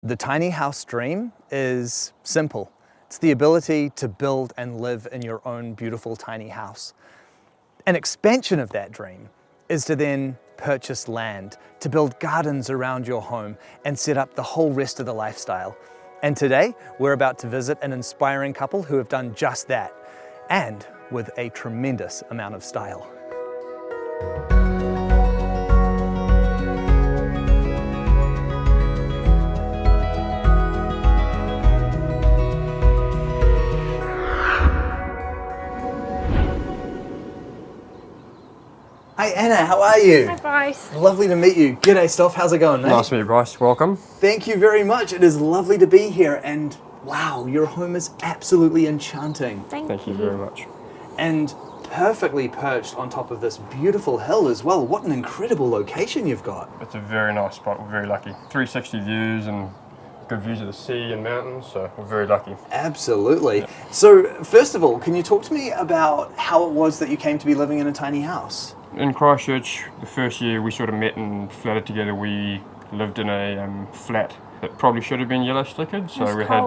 The tiny house dream is simple. It's the ability to build and live in your own beautiful tiny house. An expansion of that dream is to then purchase land, to build gardens around your home and set up the whole rest of the lifestyle. And today, we're about to visit an inspiring couple who have done just that, and with a tremendous amount of style. Hi Anna, how are you? Hi Bryce. Lovely to meet you. G'day Stoph, how's it going, mate? Nice to meet you, Bryce. Welcome. Thank you very much. It is lovely to be here, and wow, your home is absolutely enchanting. Thank you very much. And perfectly perched on top of this beautiful hill as well. What an incredible location you've got. It's a very nice spot. We're very lucky. 360 views and good views of the sea and mountains, so we're very lucky. Absolutely. Yeah. So first of all, can you talk to me about how it was that you came to be living in a tiny house? In Christchurch, the first year we sort of met and flatted together. We lived in a flat that probably should have been yellow stickered, so we had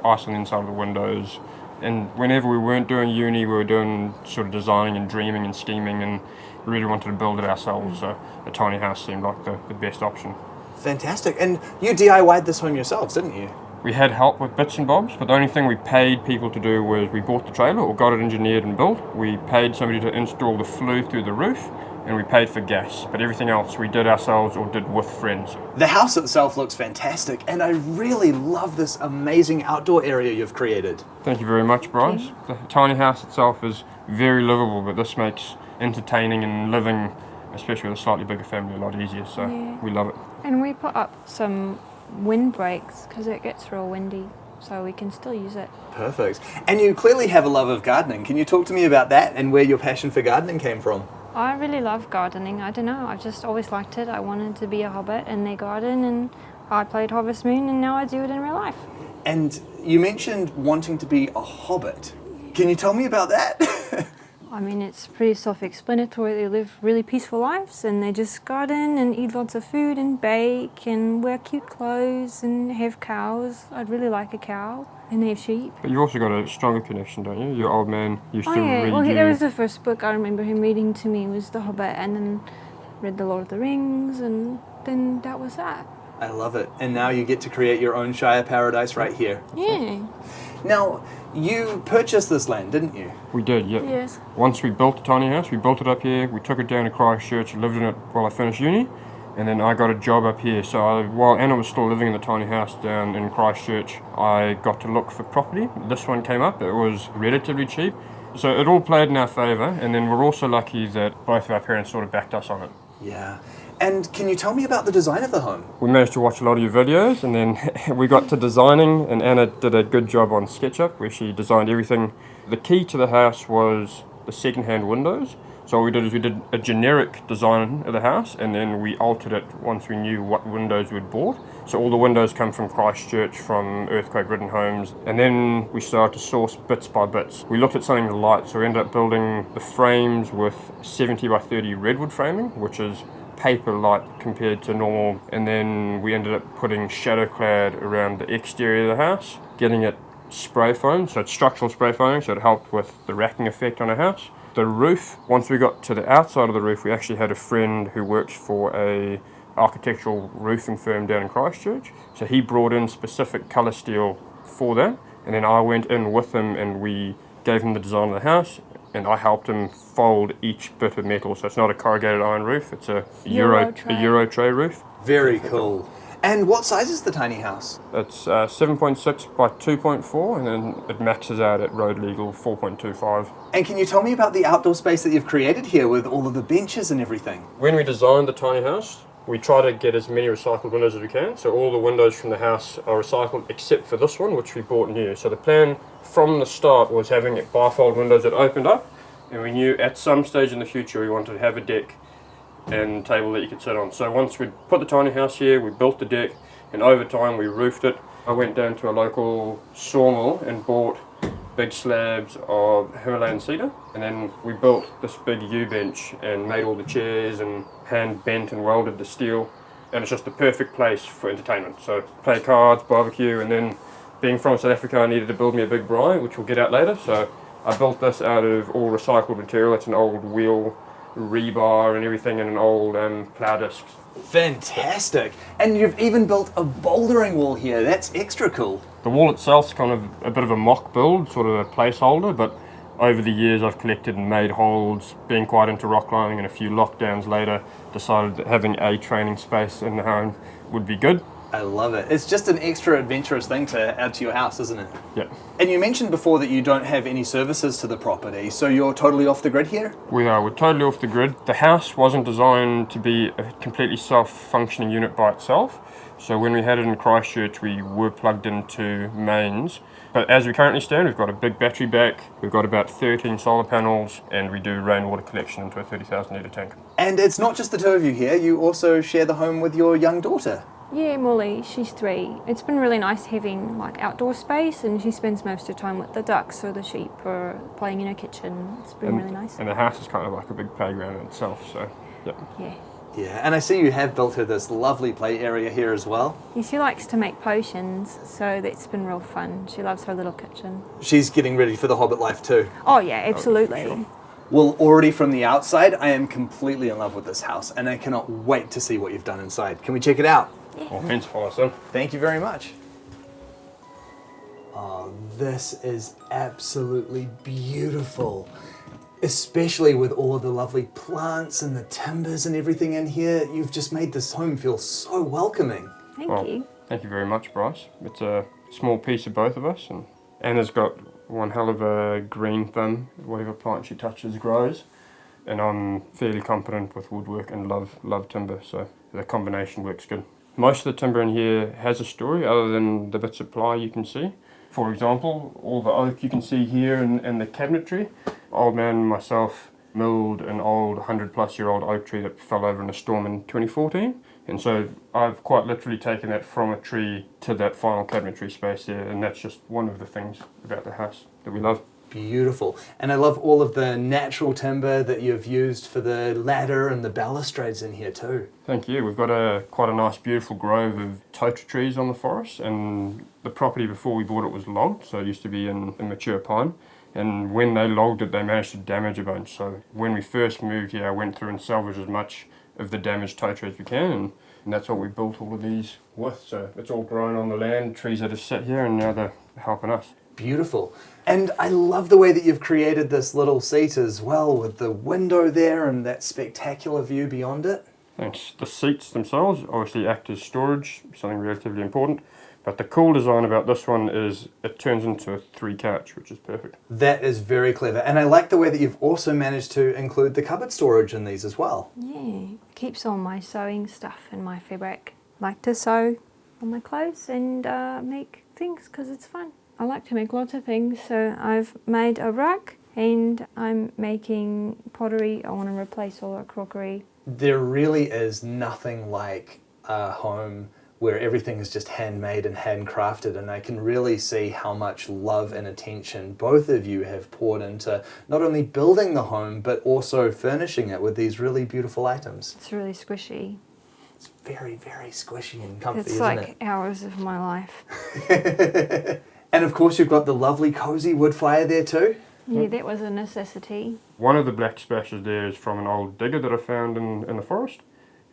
ice on the inside of the windows. And whenever we weren't doing uni, we were doing sort of designing and dreaming and scheming, and we really wanted to build it ourselves, so a tiny house seemed like the best option. Fantastic. And you DIY'd this home yourselves, didn't you? We had help with bits and bobs, but the only thing we paid people to do was we bought the trailer or got it engineered and built. We paid somebody to install the flue through the roof, and we paid for gas. But everything else we did ourselves or did with friends. The house itself looks fantastic, and I really love this amazing outdoor area you've created. Thank you very much, Bryce. The tiny house itself is very livable, but this makes entertaining and living, especially with a slightly bigger family, a lot easier, so we love it. And we put up some windbreaks because it gets real windy, so we can still use it. Perfect. And you clearly have a love of gardening. Can you talk to me about that and where your passion for gardening came from? I really love gardening. I don't know, I just always liked it. I wanted to be a hobbit in their garden, and I played Harvest Moon, and now I do it in real life. And you mentioned wanting to be a hobbit. Can you tell me about that? I mean, it's pretty self-explanatory. They live really peaceful lives, and they just garden and eat lots of food and bake and wear cute clothes and have cows. I'd really like a cow, and have sheep. But you've also got a stronger connection, don't you? Your old man used to read well, you. that was the first book I remember him reading to me, was The Hobbit, and then read The Lord of the Rings, and then that was that. I love it. And now you get to create your own Shire paradise right here. Yeah. Now, you purchased this land, didn't you? We did, yeah. Yes. Once we built the tiny house, we built it up here, we took it down to Christchurch, lived in it while I finished uni, and then I got a job up here. So while Anna was still living in the tiny house down in Christchurch, I got to look for property. This one came up, it was relatively cheap. So it all played in our favour, and then we're also lucky that both of our parents sort of backed us on it. Yeah. And can you tell me about the design of the home? We managed to watch a lot of your videos, and then we got to designing, and Anna did a good job on SketchUp where she designed everything. The key to the house was the second-hand windows. So what we did is we did a generic design of the house, and then we altered it once we knew what windows we'd bought. So all the windows come from Christchurch, from earthquake-ridden homes, and then we started to source bits by bits. We looked at something light, so we ended up building the frames with 70 by 30 redwood framing, which is paper light compared to normal, and then we ended up putting shadow clad around the exterior of the house, getting it spray foam, so it's structural spray foaming, so it helped with the racking effect on a house. The roof, once we got to the outside of the roof, we actually had a friend who worked for a architectural roofing firm down in Christchurch, so he brought in specific colour steel for that, and then I went in with him and we gave him the design of the house, and I helped him fold each bit of metal. So it's not a corrugated iron roof, it's a Euro tray roof. Very cool. And what size is the tiny house? It's 7.6 by 2.4, and then it maxes out at road legal 4.25. And can you tell me about the outdoor space that you've created here with all of the benches and everything? When we designed the tiny house, we try to get as many recycled windows as we can. So all the windows from the house are recycled except for this one, which we bought new. So the plan from the start was having bifold windows that opened up, and we knew at some stage in the future we wanted to have a deck and table that you could sit on. So once we put the tiny house here, we built the deck, and over time we roofed it. I went down to a local sawmill and bought big slabs of Himalayan cedar, and then we built this big U-bench and made all the chairs and hand bent and welded the steel. and it's just the perfect place for entertainment. So play cards, barbecue, and then being from South Africa, I needed to build me a big braai, which we'll get out later. So I built this out of all recycled material. It's an old wheel, rebar and everything, and an old plough disc. Fantastic. And you've even built a bouldering wall here. That's extra cool. The wall itself's kind of a bit of a mock build, sort of a placeholder, but over the years I've collected and made holds, being quite into rock climbing, and a few lockdowns later decided that having a training space in the home would be good. I love it. It's just an extra adventurous thing to add to your house, isn't it? Yeah. And you mentioned before that you don't have any services to the property, so you're totally off the grid here? We're totally off the grid. The house wasn't designed to be a completely self-functioning unit by itself. So when we had it in Christchurch, we were plugged into mains. But as we currently stand, we've got a big battery back, we've got about 13 solar panels, and we do rainwater collection into a 30,000 litre tank. And it's not just the two of you here, you also share the home with your young daughter. Yeah, Molly, she's 3. It's been really nice having like outdoor space, and she spends most of the time with the ducks or the sheep or playing in her kitchen. It's been really nice. And the house is kind of like a big playground in itself, so Yeah. Yeah, and I see you have built her this lovely play area here as well. Yeah, she likes to make potions, so that's been real fun. She loves her little kitchen. She's getting ready for the Hobbit life too. Oh yeah, absolutely. sure. Well, already from the outside, I am completely in love with this house, and I cannot wait to see what you've done inside. Can we check it out? all means follow us in. Thank you very much. Oh, this is absolutely beautiful. Especially with all of the lovely plants and the timbers and everything in here. You've just made this home feel so welcoming. Thank you. Thank you very much, Bryce. It's a small piece of both of us, and Anna's got one hell of a green thumb. Whatever plant she touches grows, and I'm fairly competent with woodwork and love timber, so the combination works good. Most of the timber in here has a story other than the bits of ply you can see. For example, all the oak you can see here and the cabinetry. Old man and myself milled an old 100-plus-year-old oak tree that fell over in a storm in 2014. And so I've quite literally taken that from a tree to that final cabinetry space there, and that's just one of the things about the house that we love. Beautiful. And I love all of the natural timber that you've used for the ladder and the balustrades in here too. Thank you. We've got quite a nice, beautiful grove of totara trees on the forest, and the property before we bought it was logged, so it used to be in mature pine. And when they logged it, they managed to damage a bunch. So when we first moved here, I went through and salvaged as much of the damaged totara as we can, and that's what we built all of these with. So it's all grown on the land, trees that have sit here, and now they're helping us. Beautiful. And I love the way that you've created this little seat as well, with the window there and that spectacular view beyond it. Thanks. The seats themselves obviously act as storage, something relatively important. But the cool design about this one is it turns into a 3 couch, which is perfect. That is very clever. And I like the way that you've also managed to include the cupboard storage in these as well. Yeah, keeps all my sewing stuff and my fabric. Like to sew on my clothes and make things because it's fun. I like to make lots of things, so I've made a rug and I'm making pottery. I want to replace all our crockery. There really is nothing like a home where everything is just handmade and handcrafted, and I can really see how much love and attention both of you have poured into not only building the home but also furnishing it with these really beautiful items. It's really squishy. It's very, very squishy and comfy, It's isn't like it? hours of my life. And of course you've got the lovely cozy wood fire there too. Yeah, that was a necessity. One of the black splashes there is from an old digger that I found in the forest.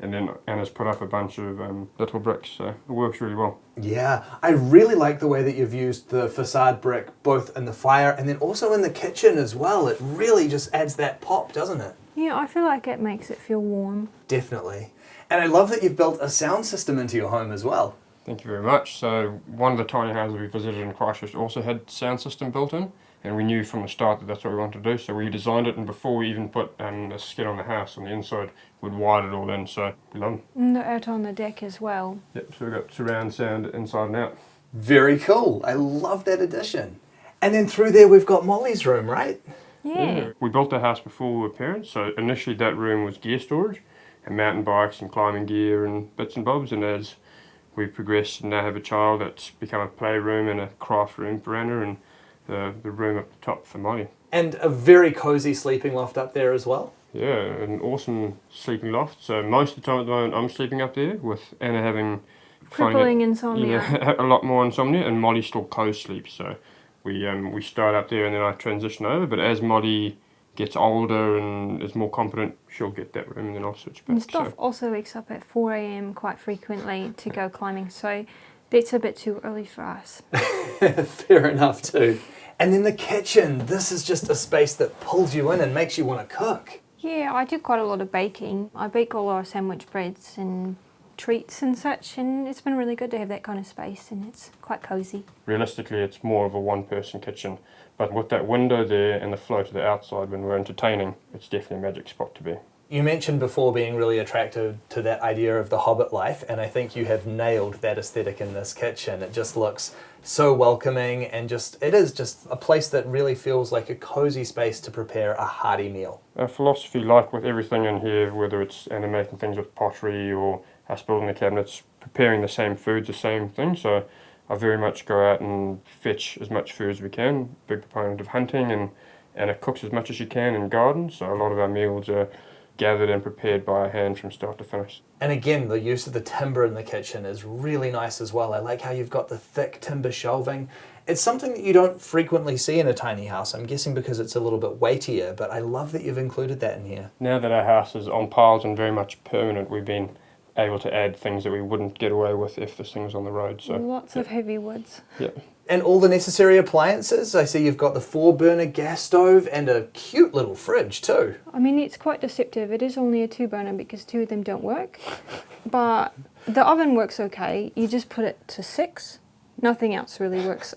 And then Anna's put up a bunch of little bricks, so it works really well. Yeah, I really like the way that you've used the facade brick both in the fire and then also in the kitchen as well. It really just adds that pop, doesn't it? Yeah, I feel like it makes it feel warm. Definitely. And I love that you've built a sound system into your home as well. Thank you very much. So one of the tiny houses we visited in Christchurch also had sound system built in, and we knew from the start that that's what we wanted to do, so we designed it, and before we even put a skid on the house on the inside, we'd wired it all in, so we love them. And they're out on the deck as well. Yep, so we've got surround sound inside and out. Very cool. I love that addition. And then through there we've got Molly's room, right? Yeah. We built the house before we were parents, so initially that room was gear storage, and mountain bikes and climbing gear and bits and bobs, and as we progressed and now have a child, that's become a playroom and a craft room for Anna, and the room up the top for Molly. And a very cozy sleeping loft up there as well. Yeah, an awesome sleeping loft. So most of the time at the moment I'm sleeping up there with Anna having Crippling insomnia. Yeah, a lot more insomnia, and Molly still co-sleeps. So we start up there and then I transition over. But as Molly gets older and is more competent, she'll get that room and then I'll switch back. And Stoph also wakes up at 4 a.m. quite frequently to go climbing, so that's a bit too early for us. Fair enough too. And then the kitchen. This is just a space that pulls you in and makes you want to cook. Yeah, I do quite a lot of baking. I bake all our sandwich breads and treats and such, and it's been really good to have that kind of space, and it's quite cosy. Realistically, it's more of a one-person kitchen, but with that window there and the flow to the outside when we're entertaining, it's definitely a magic spot to be. You mentioned before being really attracted to that idea of the Hobbit life, and I think you have nailed that aesthetic in this kitchen. It just looks so welcoming, and it is just a place that really feels like a cozy space to prepare a hearty meal. Our philosophy, like with everything in here, whether it's Anna making things with pottery or us building the cabinets, preparing the same foods, the same thing. So I very much go out and fetch as much food as we can. Big proponent of hunting, and it cooks as much as you can in gardens. So a lot of our meals are gathered and prepared by hand from start to finish. And again, the use of the timber in the kitchen is really nice as well. I like how you've got the thick timber shelving. It's something that you don't frequently see in a tiny house. I'm guessing because it's a little bit weightier, but I love that you've included that in here. Now that our house is on piles and very much permanent, we've been able to add things that we wouldn't get away with if this thing was on the road. So Lots of heavy woods. yeah. And all the necessary appliances. I see you've got the 4-burner gas stove and a cute little fridge too. I mean, it's quite deceptive. It is only a 2-burner because 2 of them don't work. But the oven works okay. You just put it to 6. Nothing else really works.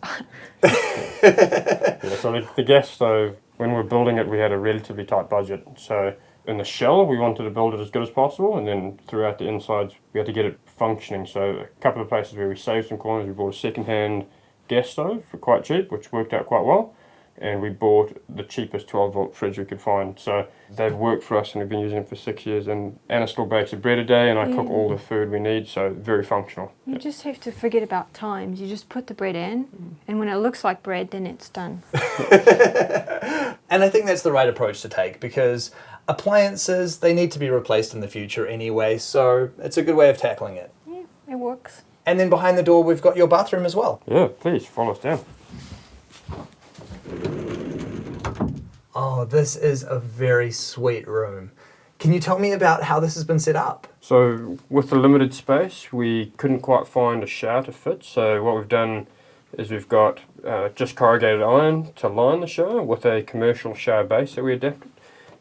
Yeah, so the gas stove, when we were building it, we had a relatively tight budget. So in the shell, we wanted to build it as good as possible, and then throughout the insides, we had to get it functioning. So a couple of places where we saved some coins, we bought a second-hand gas stove for quite cheap, which worked out quite well, and we bought the cheapest 12-volt fridge we could find. So they've worked for us, and we've been using them for 6 years, and Anna still bakes a bread a day, and I cook all the food we need, so very functional. You just have to forget about times. You just put the bread in, and when it looks like bread, then it's done. And I think that's the right approach to take, because appliances, they need to be replaced in the future anyway, so it's a good way of tackling it. Yeah, it works. And then behind the door, we've got your bathroom as well. Yeah, please follow us down. Oh, this is a very sweet room. Can you tell me about how this has been set up? So with the limited space, we couldn't quite find a shower to fit. So what we've done is we've got just corrugated iron to line the shower with a commercial shower base that we adapted.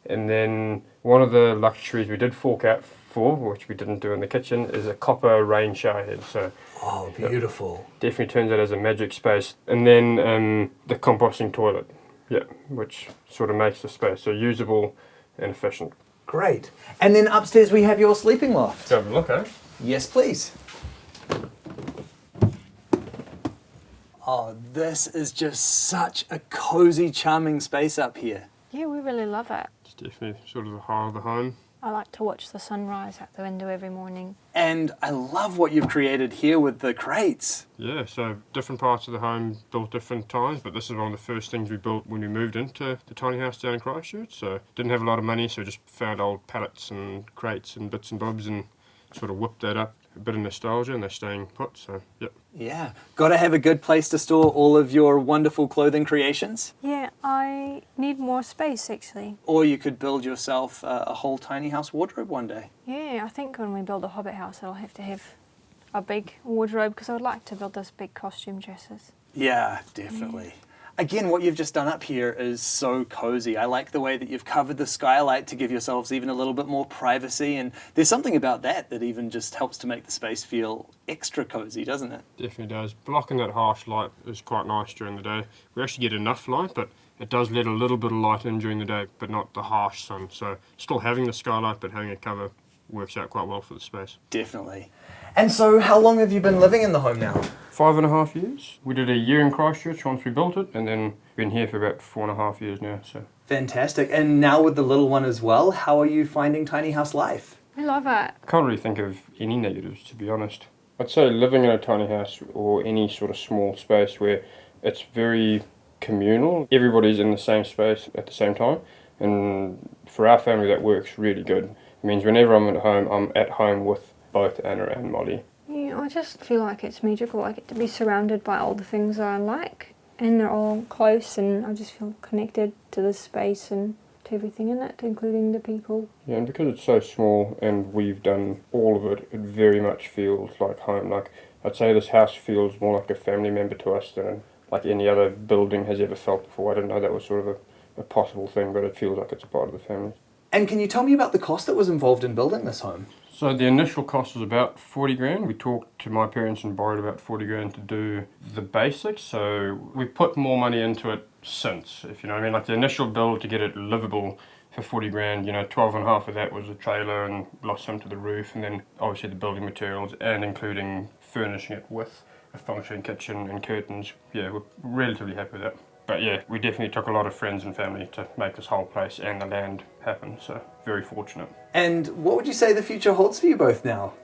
And then one of the luxuries we did fork out for, which we didn't do in the kitchen, is a copper rain shower head. So Oh, beautiful. definitely turns out as a magic space. And then the composting toilet, yeah, which sort of makes the space so usable and efficient. Great. And then upstairs we have your sleeping loft. Go have a look, eh? Yes, please. Oh, this is just such a cozy, charming space up here. Yeah, we really love it. It's definitely sort of the heart of the home. I like to watch the sunrise out the window every morning. And I love what you've created here with the crates. Yeah, so different parts of the home built different times, but this is one of the first things we built when we moved into the tiny house down in Christchurch. So didn't have a lot of money, so we just found old pallets and crates and bits and bobs and sort of whipped that up. A bit of nostalgia, and they're staying put, so yep. Yeah. Got to have a good place to store all of your wonderful clothing creations. Yeah, I need more space actually. Or you could build yourself a whole tiny house wardrobe one day. Yeah, I think when we build a Hobbit house, I'll have to have a big wardrobe because I would like to build this big costume dresses. Yeah, definitely. Again, what you've just done up here is so cozy. I like the way that you've covered the skylight to give yourselves even a little bit more privacy, and there's something about that that even just helps to make the space feel extra cozy, doesn't it? Definitely does. Blocking that harsh light is quite nice during the day. We actually get enough light, but it does let a little bit of light in during the day, but not the harsh sun. So still having the skylight, but having a cover works out quite well for the space. Definitely. And so how long have you been living in the home now? 5.5 years. We did a year in Christchurch once we built it, and then been here for about 4.5 years now. So Fantastic. And now with the little one as well, how are you finding tiny house life? I love it. I can't really think of any negatives, to be honest. I'd say living in a tiny house or any sort of small space where it's very communal, everybody's in the same space at the same time, And for our family, that works really good. It means whenever I'm at home with both Anna and Molly. Yeah, I just feel like it's magical. I get to be surrounded by all the things I like, and they're all close, and I just feel connected to the space and to everything in it, including the people. Yeah, and because it's so small and we've done all of it, it very much feels like home. Like, I'd say this house feels more like a family member to us than like any other building has ever felt before. I didn't know that was sort of a possible thing, but it feels like it's a part of the family. And can you tell me about the cost that was involved in building this home? So the initial cost was about 40 grand. We talked to my parents and borrowed about 40 grand to do the basics. So we put more money into it since, if you know what I mean. Like the initial build to get it livable for 40 grand, 12 and a half of that was a trailer and lost some to the roof, and then obviously the building materials and including furnishing it with a functioning kitchen and curtains. Yeah, we're relatively happy with that. But yeah, we definitely took a lot of friends and family to make this whole place and the land happen, so very fortunate. And what would you say the future holds for you both now?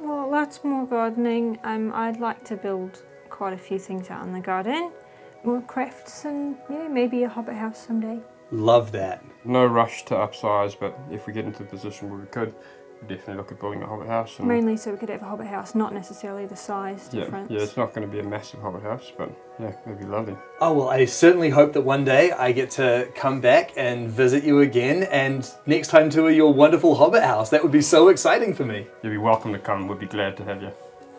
Well, lots more gardening. I'd like to build quite a few things out in the garden. More crafts and maybe a hobbit house someday. Love that. No rush to upsize, but if we get into the position where we could, we'd definitely look at building a hobbit house. And mainly so we could have a hobbit house, not necessarily the size difference. Yeah, it's not going to be a massive hobbit house, but yeah, it'd be lovely. Oh, well, I certainly hope that one day I get to come back and visit you again and next time tour your wonderful hobbit house. That would be so exciting for me. You'd be welcome to come. We'd be glad to have you.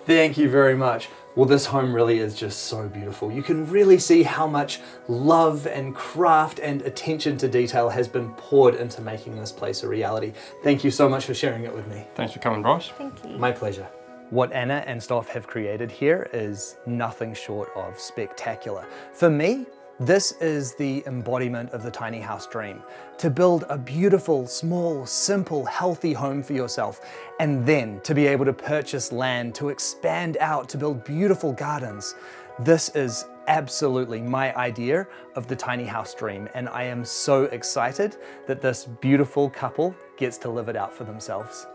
Thank you very much. Well, this home really is just so beautiful. You can really see how much love and craft and attention to detail has been poured into making this place a reality. Thank you so much for sharing it with me. Thanks for coming, Bryce. Thank you. My pleasure. What Anna and Stoph have created here is nothing short of spectacular. For me, this is the embodiment of the tiny house dream. To build a beautiful, small, simple, healthy home for yourself, and then to be able to purchase land, to expand out, to build beautiful gardens. This is absolutely my idea of the tiny house dream, and I am so excited that this beautiful couple gets to live it out for themselves.